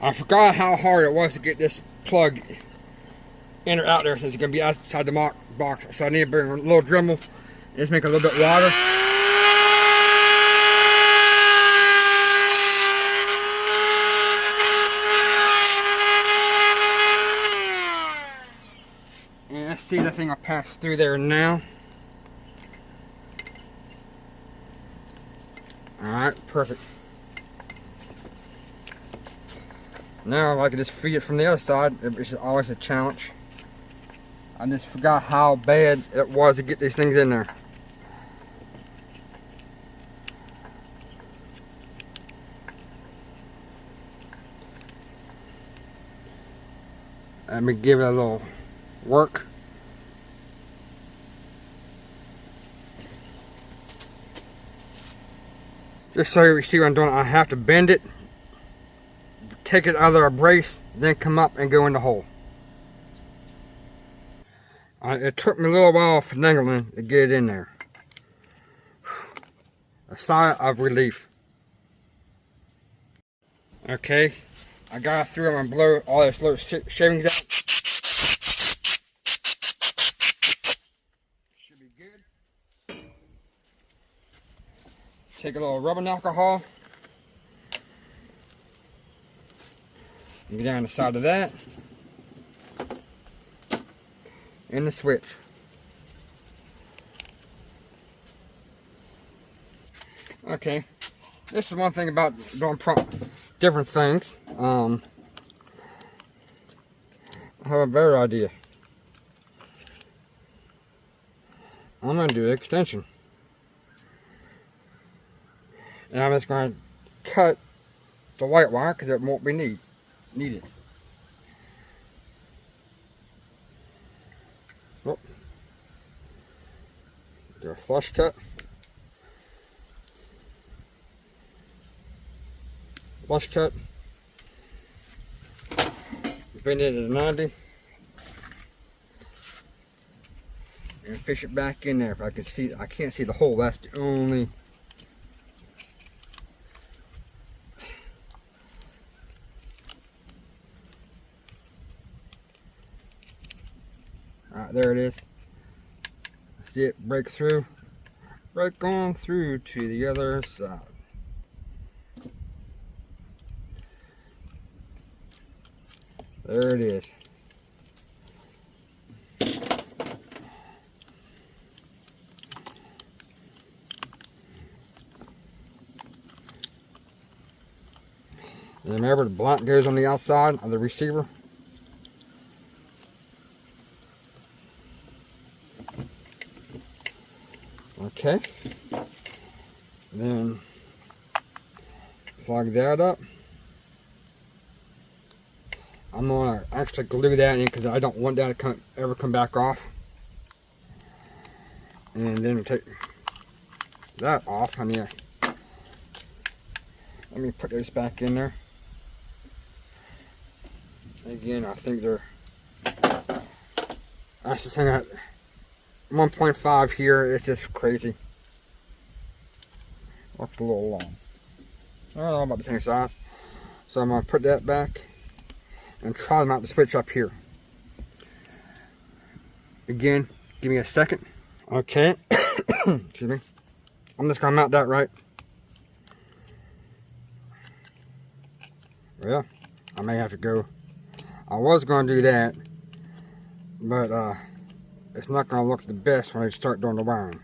I forgot how hard it was to get this plug in or out there since it's going to be outside the box. So I need to bring a little Dremel and just make it a little bit wider. And let's see, that thing will pass through there now. Alright, perfect. Now I can just free it from the other side, which is always a challenge. I just forgot how bad it was to get these things in there. Let me give it a little work. Just so you see what I'm doing, I have to bend it, take it out of the brace, then come up and go in the hole. It took me a little while finagling to get it in there. A sigh of relief. Okay, I got through. I'm gonna blow all this little shavings out. Should be good. Take a little rubbing alcohol. Get down the side of that. And the switch. Okay, this is one thing about doing different things. I have a better idea. I'm going to do an extension. And I'm just going to cut the white wire because it won't be needed. Oh. Do a flush cut. Flush cut. Bend it at 90. And fish it back in there. If I can see, I can't see the hole. That's the only. Alright, there it is. See it break through. Break on through to the other side. There it is. And remember, the blunt goes on the outside of the receiver. Okay. Then plug that up. I'm going to actually glue that in because I don't want that to ever come back off. And then take that off. I need to, let me put this back in there. Again, I think they're, that's the thing, at 1.5 here, it's just crazy. Looks a little long. I don't know about the same size. So I'm going to put that back and try to mount the switch up here. Again, give me a second. Okay, excuse me. I'm just gonna mount that right. Well, I may have to go. I was gonna do that, but it's not gonna look the best when I start doing the wiring.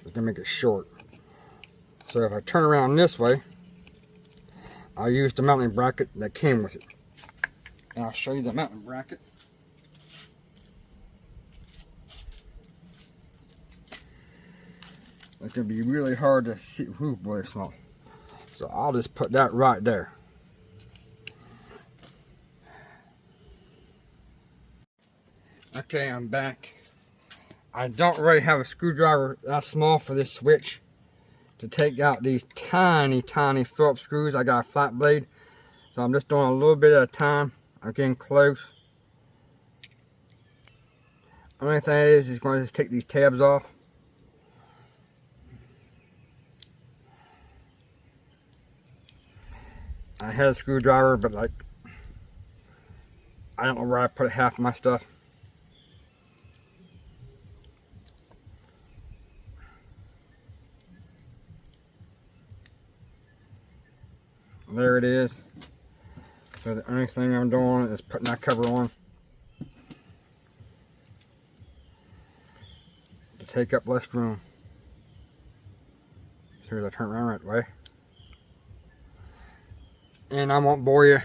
It's gonna make it short. So if I turn around this way, I'll use the mounting bracket that came with it. And I'll show you the mounting bracket. It's going to be really hard to see. Ooh, boy, it's small. So I'll just put that right there. Okay, I'm back. I don't really have a screwdriver that small for this switch to take out these tiny, tiny Phillips screws. I got a flat blade, so I'm just doing a little bit at a time. I'm getting close. Only thing is going to just take these tabs off. I had a screwdriver, but like, I don't know where I put half my stuff. There it is. So the only thing I'm doing is putting that cover on to take up less room. So as I turn around right way. And I won't bore you.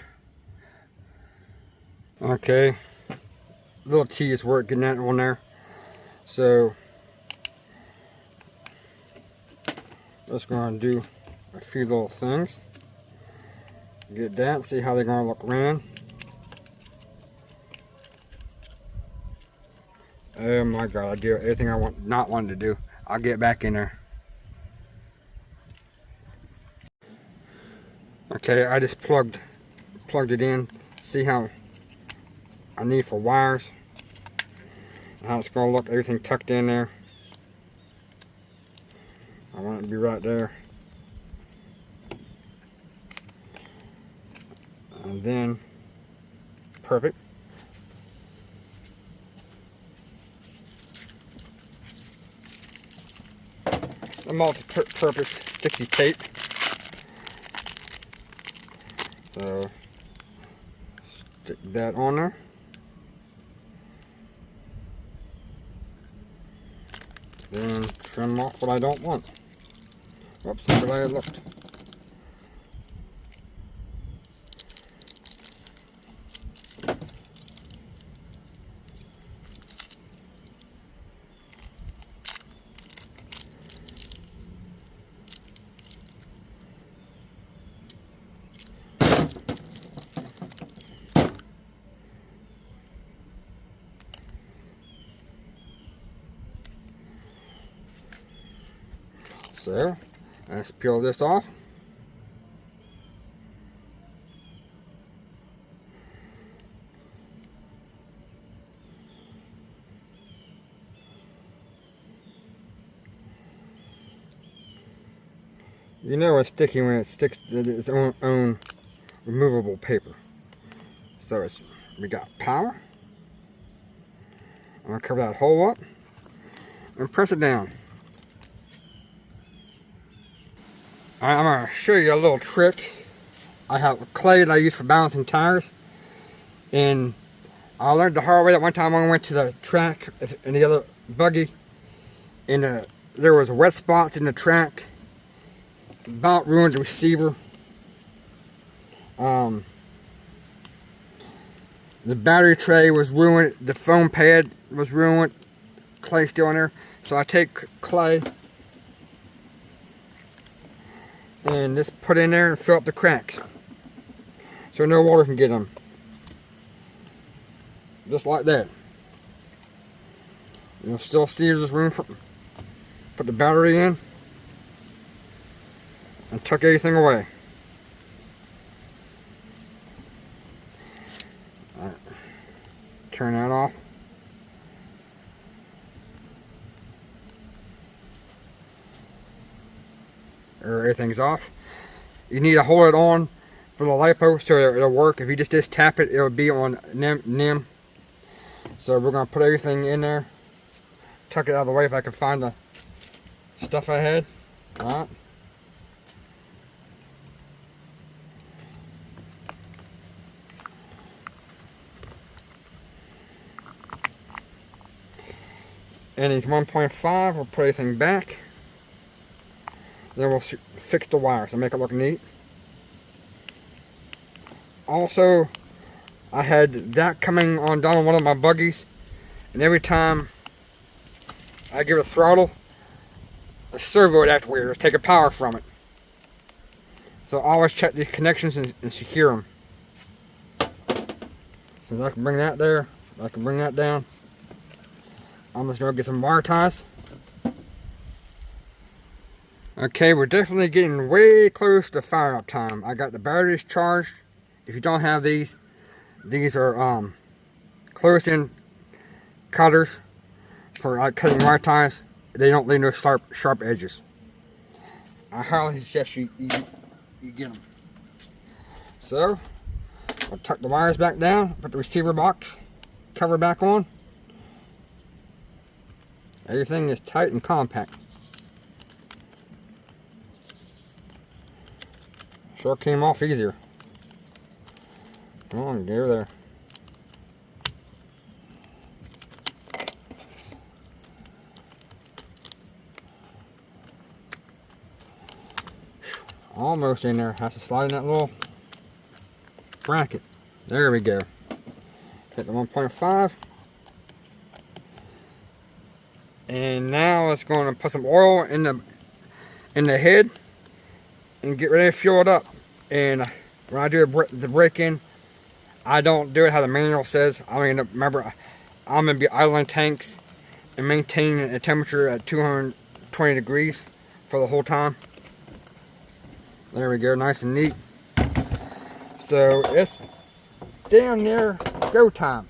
Okay. Little T is work getting that on there. So just going to do a few little things. Get that, see how they're going to look around. Oh my god, I do everything I not wanting to do. I'll get back in there. Okay, I just plugged it in. See how I need for wires. How it's going to look, everything tucked in there. I want it to be right there. And then, perfect. The multi-purpose sticky tape. So, stick that on there. Then trim off what I don't want. Oops, look where I looked. So, let's peel this off. You know it's sticky when it sticks to its own removable paper. So we got power. I'm going to cover that hole up and press it down. Alright, I'm going to show you a little trick. I have clay that I use for balancing tires. And I learned the hard way that one time when I went to the track in the other buggy. And there was wet spots in the track. About ruined the receiver. The battery tray was ruined. The foam pad was ruined. Clay still in there. So I take clay and just put in there and fill up the cracks so no water can get them. Just like that. You'll still see there's room for put the battery in and tuck everything away. Alright. Turn that off. Everything's off. You need to hold it on for the Lipo so it'll work. If you just tap it, it'll be on NIM. So we're going to put everything in there. Tuck it out of the way if I can find the stuff I had. Alright. And it's 1.5, we'll put everything back. Then we'll fix the wires and make it look neat. Also, I had that coming on down on one of my buggies, and every time I give it a throttle, the servo would act weird. It's taking power from it. So I always check these connections and secure them. Since I can bring that there, I can bring that down. I'm just going to get some wire ties. Okay, we're definitely getting way close to fire up time. I got the batteries charged. If you don't have these are close-in cutters for cutting wire ties. They don't leave no sharp edges. I highly suggest you get them. So I'll tuck the wires back down, put the receiver box cover back on. Everything is tight and compact. Sure came off easier. Come on, get over there. Almost in there. Has to slide in that little bracket. There we go. Hit the 1.5. And now it's going to put some oil in the head and get ready to fuel it up. And when I do the break-in, I don't do it how the manual says. I mean, remember, I'm going to be idling tanks and maintaining a temperature at 220 degrees for the whole time. There we go, nice and neat. So it's damn near go time.